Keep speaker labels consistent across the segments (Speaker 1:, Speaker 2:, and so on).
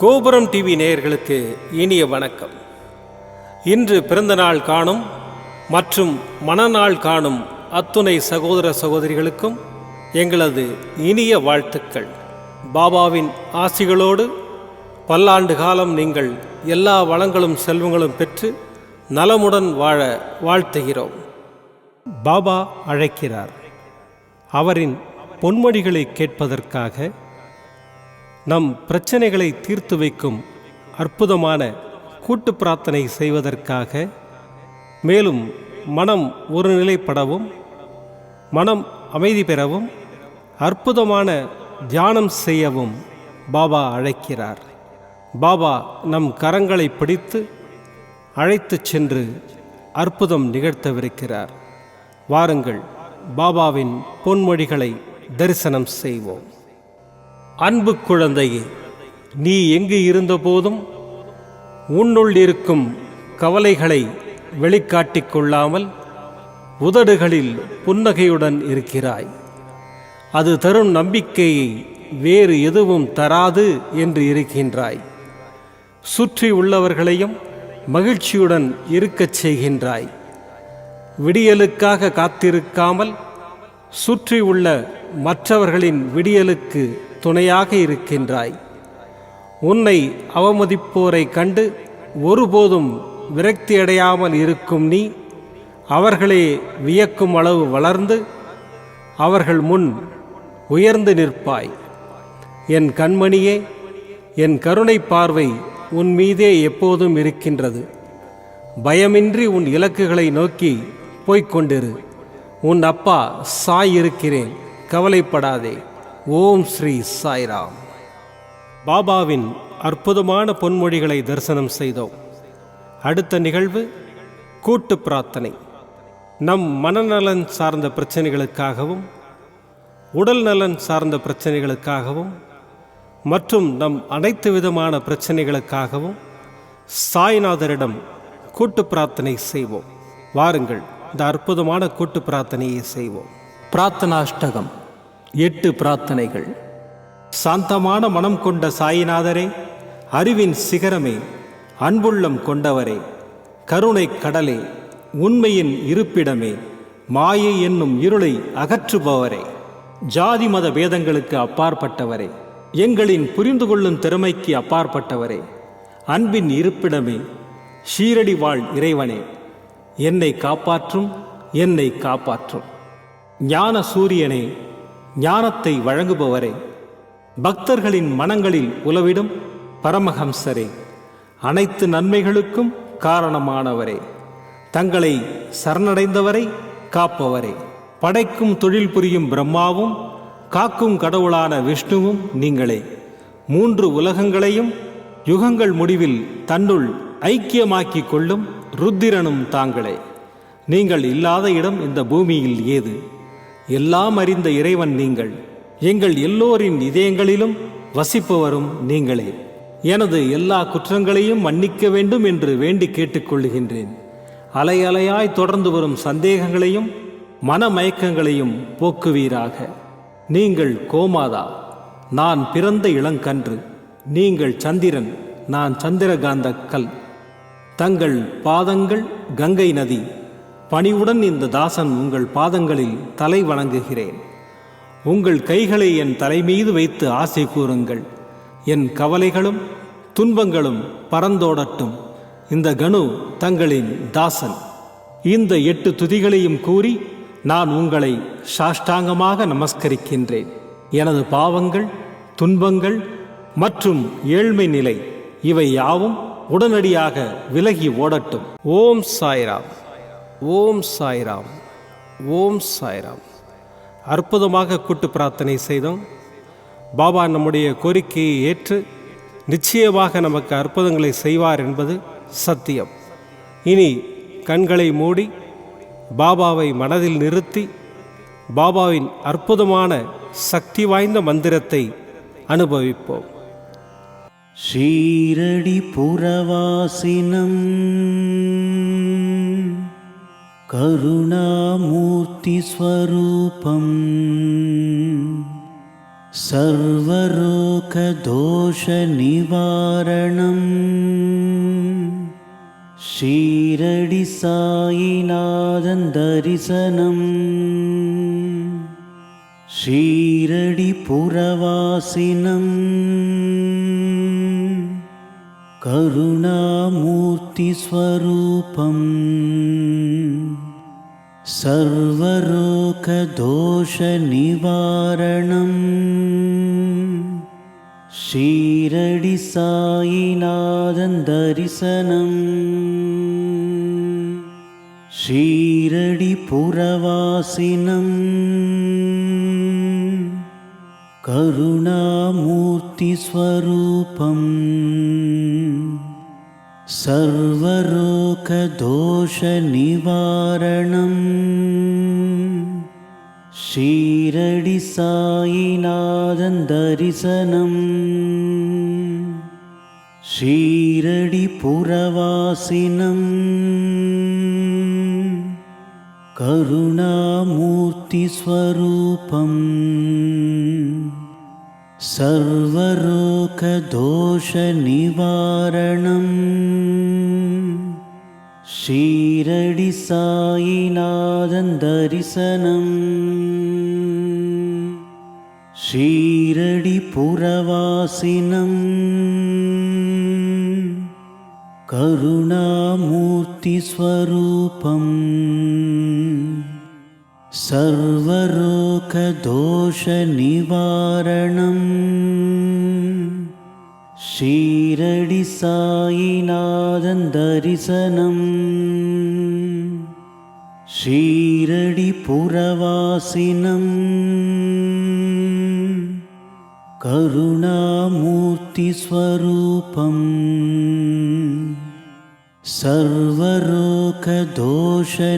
Speaker 1: கோபுரம் டிவி நேயர்களுக்கு இனிய வணக்கம். இன்று பிறந்தநாள் காணும் மற்றும் மணநாள் காணும் அத்துணை சகோதர சகோதரிகளுக்கும் எங்களது இனிய வாழ்த்துக்கள். பாபாவின் ஆசிகளோடு பல்லாண்டு காலம் நீங்கள் எல்லா வளங்களும் செல்வங்களும் பெற்று நலமுடன் வாழ வாழ்த்துகிறோம். பாபா அழைக்கிறார். அவரின் பொன்மொழிகளை கேட்பதற்காக, நம் பிரச்சனைகளை தீர்த்து வைக்கும் அற்புதமான கூட்டு பிரார்த்தனை செய்வதற்காக, மேலும் மனம் ஒருநிலைப்படவும் மனம் அமைதி பெறவும் அற்புதமான தியானம் செய்யவும் பாபா அழைக்கிறார். பாபா நம் கரங்களை பிடித்து அழைத்து சென்று அற்புதம் நிகழ்த்தவிருக்கிறார். வாருங்கள், பாபாவின் பொன்மொழிகளை தரிசனம் செய்வோம். அன்பு குழந்தையே, நீ எங்கு இருந்தபோதும் உன்னுள் இருக்கும் கவலைகளை வெளிக்காட்டிக் கொள்ளாமல் உதடுகளில் புன்னகையுடன் இருக்கிறாய். அது தரும் நம்பிக்கையை வேறு எதுவும் தராது என்று இருக்கின்றாய். சுற்றி உள்ளவர்களையும் மகிழ்ச்சியுடன் இருக்கச் செய்கின்றாய். விடியலுக்காக காத்திருக்காமல் சுற்றி உள்ள மற்றவர்களின் விடியலுக்கு துணையாக இருக்கின்றாய். உன்னை அவமதிப்போரை கண்டு ஒருபோதும் விரக்தியடையாமல் இருக்கும் நீ, அவர்களே வியக்கும் அளவு வளர்ந்து அவர்கள் முன் உயர்ந்து நிற்பாய். என் கண்மணியே, என் கருணை பார்வை உன் மீதே எப்போதும் இருக்கின்றது. பயமின்றி உன் இலக்குகளை நோக்கி போய்கொண்டிரு. உன் அப்பா சாய் இருக்கிறேன், கவலைப்படாதே. ஓம் ஸ்ரீ சாய்ராம். பாபாவின் அற்புதமான பொன்மொழிகளை தரிசனம் செய்தோம். அடுத்த நிகழ்வு கூட்டு பிரார்த்தனை. நம் மனநலன் சார்ந்த பிரச்சனைகளுக்காகவும் உடல் நலன் சார்ந்த பிரச்சனைகளுக்காகவும் மற்றும் நம் அனைத்து விதமான பிரச்சனைகளுக்காகவும் சாய்நாதரிடம் கூட்டு பிரார்த்தனை செய்வோம். வாருங்கள், இந்த அற்புதமான கூட்டு பிரார்த்தனையை செய்வோம். பிரார்த்தனாஷ்டகம். 8 பிரார்த்தனைகள். சாந்தமான மனம் கொண்ட சாயிநாதரே, அறிவின் சிகரமே, அன்புள்ளம் கொண்டவரே, கருணை கடலே, உண்மையின் இருப்பிடமே, மாயை என்னும் இருளை அகற்றுபவரே, ஜாதி மத பேதங்களுக்கு அப்பாற்பட்டவரே, எங்களின் புரிந்து கொள்ளும் திறமைக்கு அப்பாற்பட்டவரே, அன்பின் இருப்பிடமே, ஷீரடி வாழ் இறைவனே, என்னை காப்பாற்றும், என்னை காப்பாற்றும். ஞான சூரியனே, ஞானத்தை வழங்குபவரே, பக்தர்களின் மனங்களில் உலவிடும் பரமஹம்சரே, அனைத்து நன்மைகளுக்கும் காரணமானவரே, தங்களை சரணடைந்தவரை காப்பவரே, படைக்கும் தொழில் புரியும் பிரம்மாவும் காக்கும் கடவுளான விஷ்ணுவும் நீங்களே. 3 உலகங்களையும் யுகங்கள் முடிவில் தன்னுள் ஐக்கியமாக்கிக் கொள்ளும் ருத்திரனும் தாங்களே. நீங்கள் இல்லாத இடம் இந்த பூமியில் ஏது? எல்லாம் அறிந்த இறைவன் நீங்கள். எங்கள் எல்லோரின் இதயங்களிலும் வசிப்பவரும் நீங்களே. எனது எல்லா குற்றங்களையும் மன்னிக்க வேண்டும் என்று வேண்டி கேட்டுக்கொள்ளுகின்றேன். அலை அலையாய் தொடர்ந்து வரும் சந்தேகங்களையும் மனமயக்கங்களையும் போக்குவீராக. நீங்கள் கோமாதா, நான் பிறந்த இளங்கன்று. நீங்கள் சந்திரன், நான் சந்திரகாந்த கல். தங்கள் பாதங்கள் கங்கை நதி. பணிவுடன் இந்த தாசன் உங்கள் பாதங்களில் தலை வணங்குகிறேன். உங்கள் கைகளை என் தலைமீது வைத்து ஆசை கூறுங்கள். என் கவலைகளும் துன்பங்களும் பறந்தோடட்டும். இந்த கணு தங்களின் தாசன். இந்த 8 துதிகளையும் கூறி நான் உங்களை சாஷ்டாங்கமாக நமஸ்கரிக்கின்றேன். எனது பாவங்கள், துன்பங்கள் மற்றும் ஏழ்மை நிலை இவை யாவும் உடனடியாக விலகி ஓடட்டும். ஓம் சாய்ராம், ஓம் சாய்ராம், ஓம் சாய்ராம். அற்புதமாக கூட்டு பிரார்த்தனை செய்தோம். பாபா நம்முடைய கோரிக்கையை ஏற்று நிச்சயமாக நமக்கு அற்புதங்களை செய்வார் என்பது சத்தியம். இனி கண்களை மூடி பாபாவை மனதில் நிறுத்தி பாபாவின் அற்புதமான சக்தி வாய்ந்த மந்திரத்தை அனுபவிப்போம்.
Speaker 2: ஷீரடி புரவாசினம் கருணாமூர்த்தி ஸ்வரூபம் सर्वरोगदोषनिवारणम् ஷீரடி சாயிநாதன் தரிசனம் ஷீரடி புரவாசினம் கருணாமூர்த்தி ஸ்வரூபம் சர்வரோகதோஷ நிவாரணம் ஷீரடி சாயிநாதன் தரிசனம் ஷீரடி புரவாசினம் கருணாமூர்த்தி ஸ்வரூபம் சர்வரோகதோஷ நிவாரணம் ஷீரடி சாயிநாதன் தரிசனம் ஷீரடி புரவாசினம் கருணாமூர்த்தி ஸ்வரூபம் சர்வரோகதோஷ நிவாரணம் ஷீரடி சாயிநாதன் தரிசனம் ஷீரடி புரவாசினம் கருணாமூர்த்தி ஸ்வரூபம் சர்வரோகதோஷ நிவாரணம் ஷீரடி சாயிநாதன் தரிசனம் ஷீரடி புரவாசினம் கருணாமூர்த்தி ஸ்வரூபம் சர்வரோகதோஷ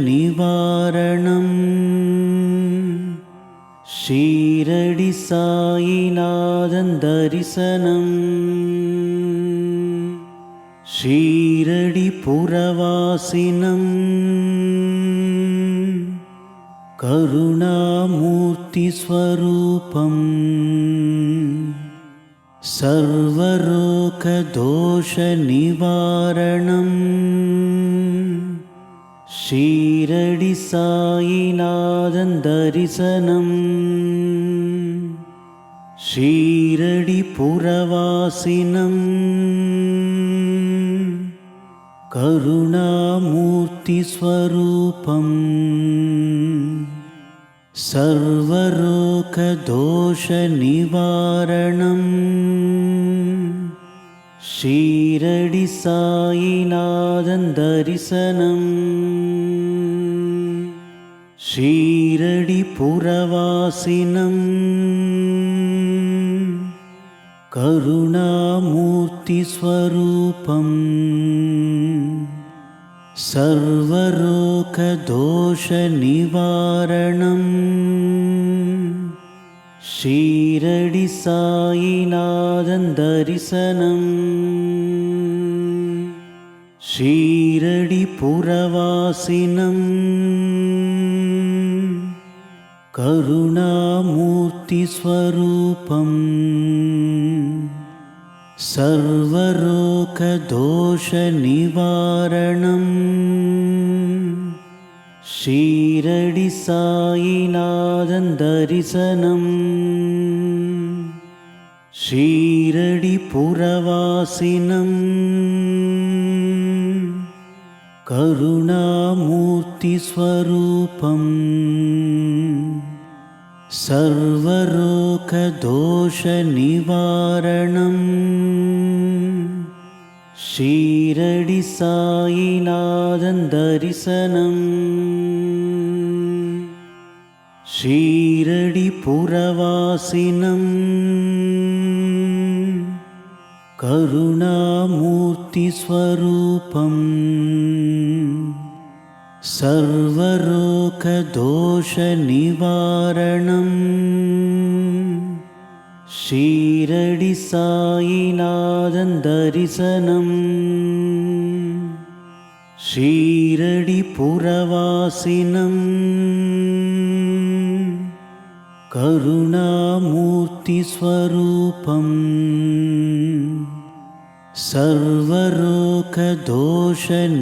Speaker 2: நிவாரணம் ஷீரடி சாயிநாதன் தரிசனம் ஷீரடி புரவாசினம் கருணாமூர்த்தி ஸ்வரூபம் சர்வரோகதோஷ நிவாரணம் ஷீரடி சாயிநாதன் தரிசனம் ஷீரடி புரவாசினம் கருணாமூர்த்தி ஸ்வரூபம் சர்வரோகதோஷ நிவாரணம் ஷீரடி சாயிநாதன் தரிசனம் ஷீரடி புரவாசினம் கருணாமூர்த்தி ஸ்வரூபம் சர்வரோகதோஷ நிவாரணம் ஷீரடி சாயிநாதன் தரிசனம் ஷீரடி புரவாசினம் கருணாமூர்த்தி ஸ்வரூபம் சர்வரோகதோஷ நிவாரணம் ஷீரடி சாயிநாதன் தரிசனம் ஷீரடி புரவாசினம் கருணாமூர்த்தி ஸ்வரூபம் சர்வரோகதோஷ நிவாரணம் ஷீரடி சாயிநாதன் தரிசனம் ஷீரடி புரவாசினம் கருணாமூர்த்தி ஸ்வரூபம் சர்வரோகதோஷ நிவாரணம் ஷீரடி சாயிநாதன் தரிசனம் ஷீரடி புரவாசினம் करुणामूर्तिस्वरूपम्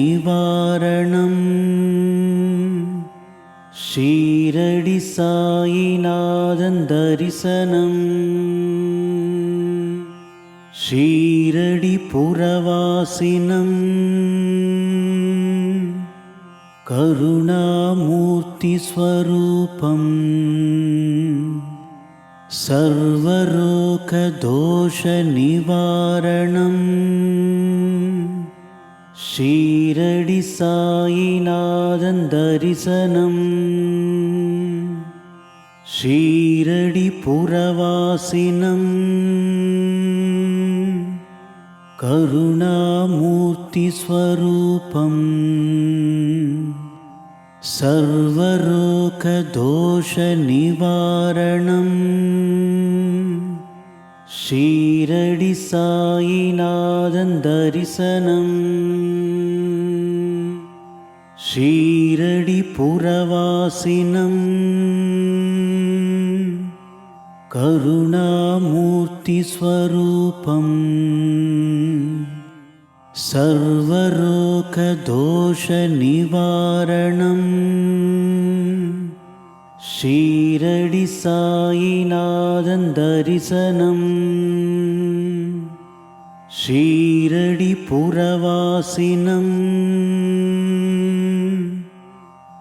Speaker 2: सर्वरोगदोषनिवारणम् ஷீரடி சாயிநாதன் தரிசனம் ஷீரடி புரவாசினம் கருணாமூர்த்தி ஸ்வரூபம் சர்வரோக தோஷ நிவாரணம் ஷீரடி சாயிநாதன் தரிசனம் ஷீரடி புரவாசினம் கருணாமூர்த்தி ஸ்வரூபம் சர்வரோக தோஷ நிவாரணம் ஷீரடி சாயிநாதன் தரிசனம் ஷீரடி புரவாசினம் கருணாமூர்த்தி ஸ்வரூபம் சர்வரோக தோஷ நிவாரணம் ஷீரடி சாயிநாதன் தரிசனம் ஷீரடி புரவாசினம்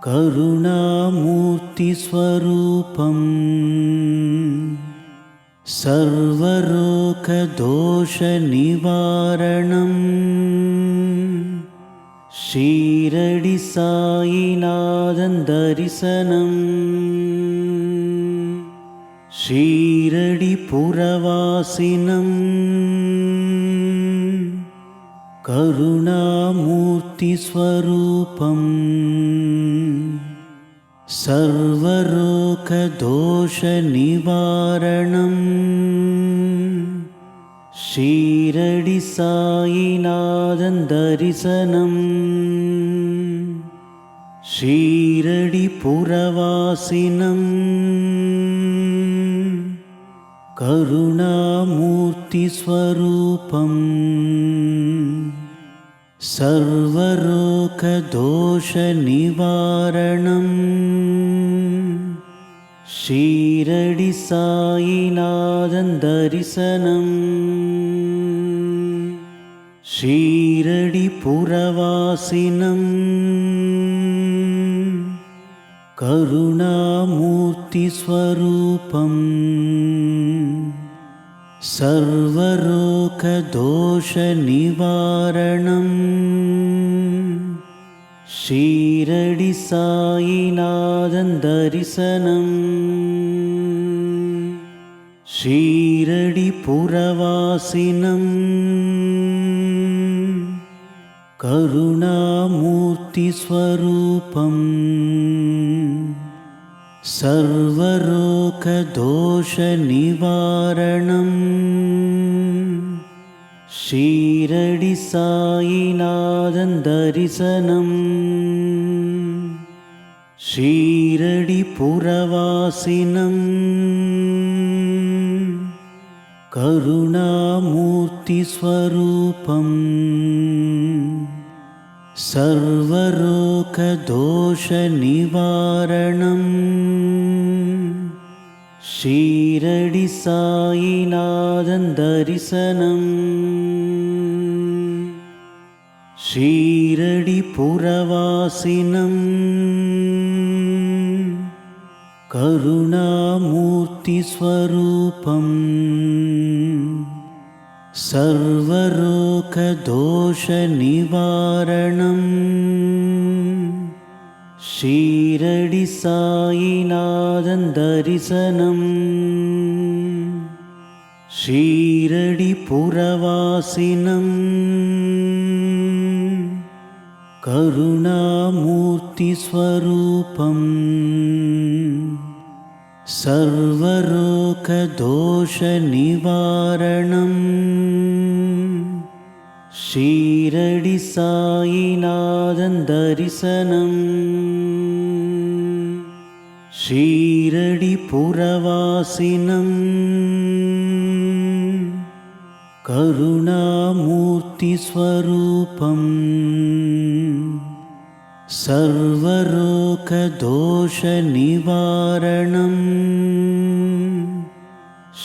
Speaker 2: கருணாமூர்த்தி ஸ்வரூபம் சர்வரோக தோஷ நிவாரணம் ஷீரடி சாயிநாதன் தரிசனம் ஷீரடி புரவாசினம் கருணாமூர்த்தி ஸ்வரூபம் சர்வரோக தோஷ நிவாரணம் ஷீரடி சாயிநாதன் தரிசனம் ஷீரடி புரவாசினம் கருணாமூர்த்தி ஸ்வரூபம் சர்வரோக தோஷ நிவாரணம் ஷீரடி சாயிநாதன் தரிசனம் ஷீரடி புரவாசினம் கருணாமூர்த்தி ஸ்வரூபம் சர்வரோக தோஷ நிவாரணம் ஷீரடி சாயிநாதன் தரிசனம் ஷீரடி புரவாசினம் கருணாமூர்த்தி ஸ்வரூபம் சர்வரோக தோஷ நிவாரணம் ஷீரடி சாயிநாதன் தரிசனம் ஷீரடி புரவாசினம் கருணாமூர்த்தி ஸ்வரூபம் சர்வரோக தோஷ நிவாரணம் ஷீரடி சாயிநாதன் தரிசனம் ஷீரடி புரவாசினம் கருணாமூர்த்தி ஸ்வரூபம் சர்வரோக தோஷ நிவாரணம் ஷீரடி சாயிநாதன் தரிசனம் ஷீரடி புரவாசினம் கருணாமூர்த்தி ஸ்வரூபம் சர்வரோக தோஷ நிவாரணம் ஷீரடி சாயிநாதன் தரிசனம் ஷீரடி புரவாசினம் கருணாமூர்த்தி ஸ்வரூபம் சர்வரோக தோஷ நிவாரணம்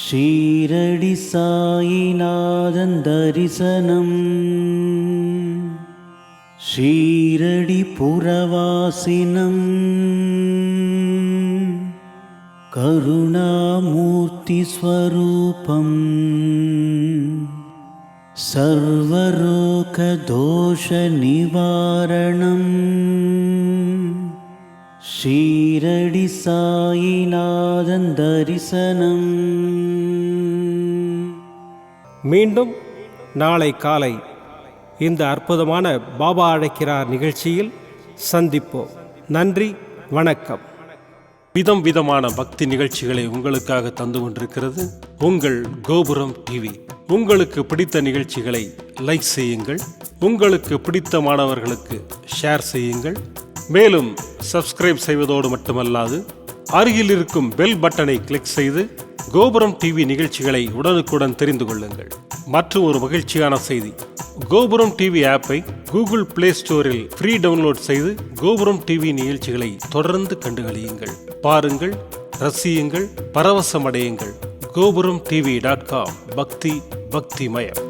Speaker 2: ஷீரடி சாயிநாதன் தரிசனம் ஷீரடி புரவாசினம் கருணாமூர்த்தி ஸ்வரூபம் சர்வரோக தோஷ நிவாரணம் ஷீரடி சாயிநாதன் தரிசனம்.
Speaker 1: மீண்டும் நாளை காலை இந்த அற்புதமான பாபா அழைக்கிறார் நிகழ்ச்சியில் சந்திப்போம். நன்றி, வணக்கம். விதம் விதமான பக்தி நிகழ்ச்சிகளை உங்களுக்காக தந்து கொண்டிருக்கிறது உங்கள் கோபுரம் டிவி. உங்களுக்கு பிடித்த நிகழ்ச்சிகளை லைக் செய்யுங்கள், உங்களுக்கு பிடித்த மாணவர்களுக்கு ஷேர் செய்யுங்கள். மேலும் சப்ஸ்கிரைப் செய்வதோடு மட்டுமல்லாது அருகில் இருக்கும் பெல் பட்டனை கிளிக் செய்து கோபுரம் டிவி நிகழ்ச்சிகளை உடனுக்குடன் தெரிந்து கொள்ளுங்கள். மற்றும் ஒரு மகிழ்ச்சியான செய்தி, கோபுரம் டிவி ஆப்பை கூகுள் பிளே ஸ்டோரில் ஃப்ரீ டவுன்லோட் செய்து கோபுரம் டிவி நிகழ்ச்சிகளை தொடர்ந்து கண்டுகளியுங்கள், பாருங்கள், ரசியுங்கள், பரவசமடையுங்கள். gopuramtv.com பக்தி பக்திமயம்.